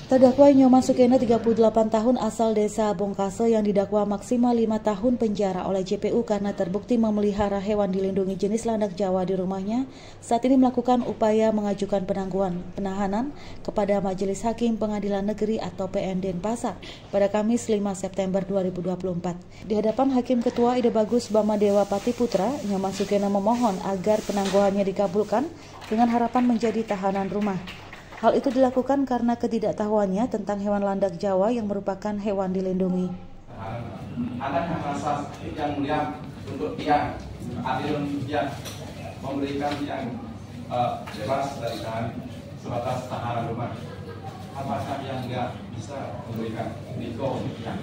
Terdakwa Nyoman Sukena 38 tahun asal desa Bongkase yang didakwa maksimal 5 tahun penjara oleh JPU karena terbukti memelihara hewan dilindungi jenis landak Jawa di rumahnya, saat ini melakukan upaya mengajukan penangguhan penahanan kepada Majelis Hakim Pengadilan Negeri atau PN Denpasar pada Kamis 5 September 2024. Di hadapan Hakim Ketua Ide Bagus Bamadewa Patiputra, Nyoman Sukena memohon agar penangguhannya dikabulkan dengan harapan menjadi tahanan rumah. Hal itu dilakukan karena ketidaktahuannya tentang hewan landak Jawa yang merupakan hewan dilindungi. Adanya rasa yang mulia untuk dia adil dia memberikan yang bebas dari tahan sebatas tahanan rumah. Apakah yang nggak bisa memberikan Niko yang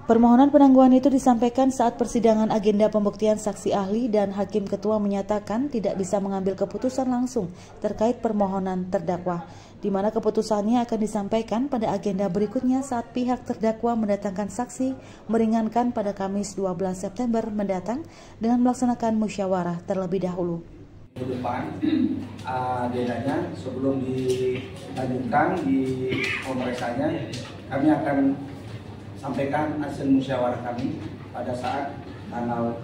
Permohonan penangguhan itu disampaikan saat persidangan agenda pembuktian saksi ahli dan Hakim Ketua menyatakan tidak bisa mengambil keputusan langsung terkait permohonan terdakwa, di mana keputusannya akan disampaikan pada agenda berikutnya saat pihak terdakwa mendatangkan saksi meringankan pada Kamis 12 September mendatang dengan melaksanakan musyawarah terlebih dahulu. Di depan agendanya sebelum dilanjutkan di pemeriksanya, kami akan sampaikan hasil musyawarah kami pada saat tanggal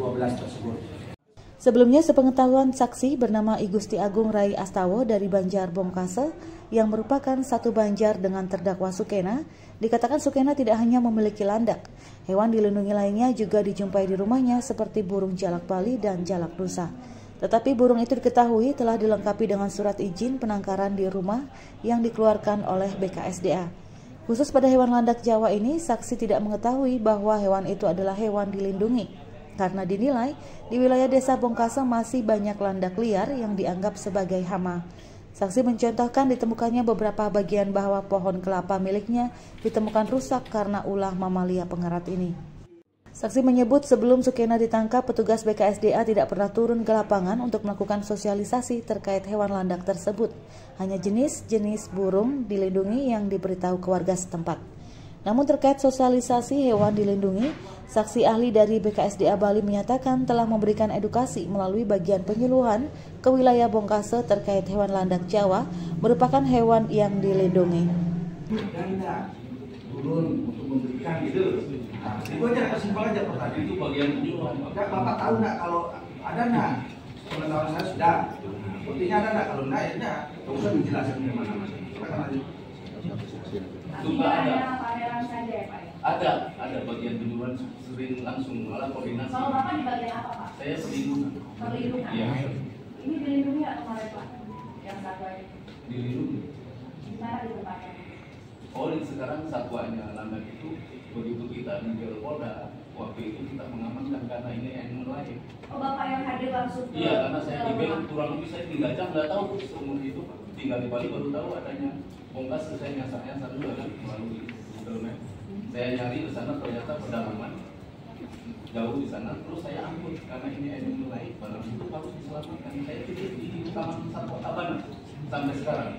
12 tersebut. Sebelumnya, sepengetahuan saksi bernama I Gusti Agung Rai Astawa dari Banjar Bongkase yang merupakan satu banjar dengan terdakwa Sukena, dikatakan Sukena tidak hanya memiliki landak. Hewan dilindungi lainnya juga dijumpai di rumahnya seperti burung jalak Bali dan jalak rusa. Tetapi burung itu diketahui telah dilengkapi dengan surat izin penangkaran di rumah yang dikeluarkan oleh BKSDA. Khusus pada hewan landak Jawa ini, saksi tidak mengetahui bahwa hewan itu adalah hewan dilindungi karena dinilai di wilayah desa Bongkase masih banyak landak liar yang dianggap sebagai hama. Saksi mencontohkan ditemukannya beberapa bagian bahwa pohon kelapa miliknya ditemukan rusak karena ulah mamalia pengerat ini. Saksi menyebut sebelum Sukena ditangkap, petugas BKSDA tidak pernah turun ke lapangan untuk melakukan sosialisasi terkait hewan landak tersebut. Hanya jenis-jenis burung dilindungi yang diberitahu ke warga setempat. Namun terkait sosialisasi hewan dilindungi, saksi ahli dari BKSDA Bali menyatakan telah memberikan edukasi melalui bagian penyuluhan ke wilayah Bongkase terkait hewan landak Jawa merupakan hewan yang dilindungi. Turun untuk memberikan gitu. Nah, itu aja simpel aja pertanyaan itu bagian penyuluhan. Enggak, Bapak tahu enggak kalau ada enggak? Pengetahuan saya sudah. Buktinya ada enggak? Kalau enggak ya enggak. Terus saya menjelaskan bagaimana Mas. Silakan lanjut. Juga ada pameran saja ya Pak? Ada bagian penyuluhan sering langsung malah koordinasi. Kalau Bapak di bagian apa Pak? Saya perlindungan. Perlindungan? Iya. Ini dilindungi atau kemarin Pak? Yang satwa ini? Dilindungi. Di mana ditempatkan? Oh, sekarang satwanya landak itu begitu kita menjual Polda, waktu itu kita mengamankan karena ini animal life. Oh, Bapak yang hadir langsung? Iya, karena saya email kurang lebih saya 3 jam nggak tahu seumur itu, tinggal di Bali baru tahu adanya Bongkase. Saya nyasar dulu kan melalui Google Map. Saya nyari di sana ternyata pedalaman jauh di sana, terus saya angkut karena ini animal life, barang itu harus diselamatkan. Saya tidur di Taman Satwa Tabanan sampai sekarang.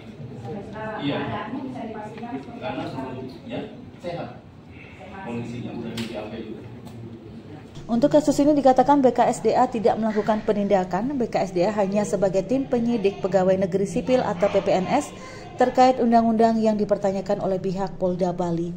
Iya. Karena sebelumnya sehat. Kondisinya udah diambil juga. Untuk kasus ini dikatakan BKSDA tidak melakukan penindakan. BKSDA hanya sebagai tim penyidik pegawai negeri sipil atau PPNS terkait undang-undang yang dipertanyakan oleh pihak Polda Bali.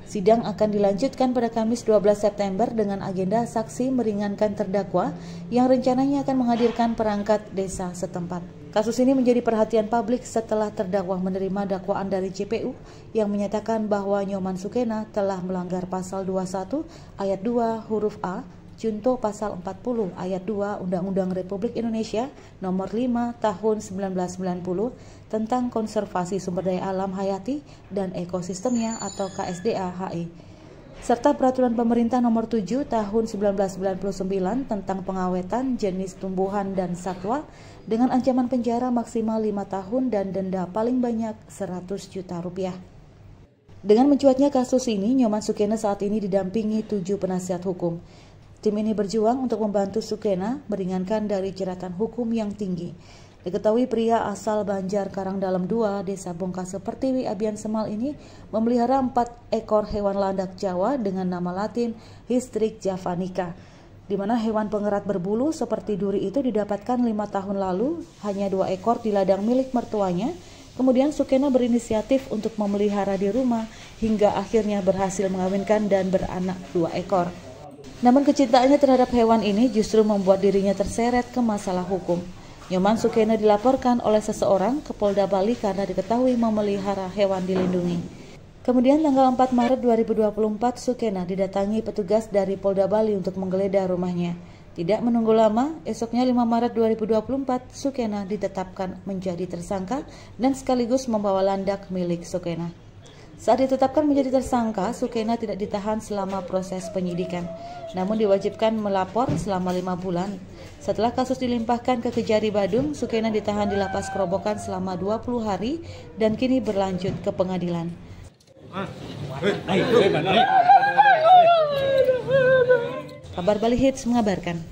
Sidang akan dilanjutkan pada Kamis 12 September dengan agenda saksi meringankan terdakwa yang rencananya akan menghadirkan perangkat desa setempat. Kasus ini menjadi perhatian publik setelah terdakwa menerima dakwaan dari JPU yang menyatakan bahwa Nyoman Sukena telah melanggar pasal 21 ayat 2 huruf A, junto pasal 40 ayat 2 Undang-Undang Republik Indonesia nomor 5 tahun 1990 tentang konservasi sumber daya alam hayati dan ekosistemnya atau KSDA-HE, serta peraturan pemerintah nomor 7 tahun 1999 tentang pengawetan jenis tumbuhan dan satwa dengan ancaman penjara maksimal 5 tahun dan denda paling banyak 100 juta rupiah. Dengan mencuatnya kasus ini, Nyoman Sukena saat ini didampingi 7 penasihat hukum. Tim ini berjuang untuk membantu Sukena meringankan dari jeratan hukum yang tinggi. Diketahui pria asal Banjar Karangdalam 2, Desa Bongkase Pertiwi, Abian Semal ini memelihara 4 ekor hewan landak Jawa dengan nama latin Hystrix javanica, di mana hewan pengerat berbulu seperti duri itu didapatkan 5 tahun lalu, hanya 2 ekor di ladang milik mertuanya Kemudian Sukena berinisiatif untuk memelihara di rumah hingga akhirnya berhasil mengawinkan dan beranak 2 ekor. Namun kecintaannya terhadap hewan ini justru membuat dirinya terseret ke masalah hukum. Nyoman Sukena dilaporkan oleh seseorang ke Polda Bali karena diketahui memelihara hewan dilindungi. Kemudian tanggal 4 Maret 2024 Sukena didatangi petugas dari Polda Bali untuk menggeledah rumahnya. Tidak menunggu lama, esoknya 5 Maret 2024 Sukena ditetapkan menjadi tersangka dan sekaligus membawa landak milik Sukena. Saat ditetapkan menjadi tersangka, Sukena tidak ditahan selama proses penyidikan, namun diwajibkan melapor selama 5 bulan. Setelah kasus dilimpahkan ke Kejari Badung, Sukena ditahan di Lapas Kerobokan selama 20 hari dan kini berlanjut ke pengadilan. Kabar Bali Hits mengabarkan.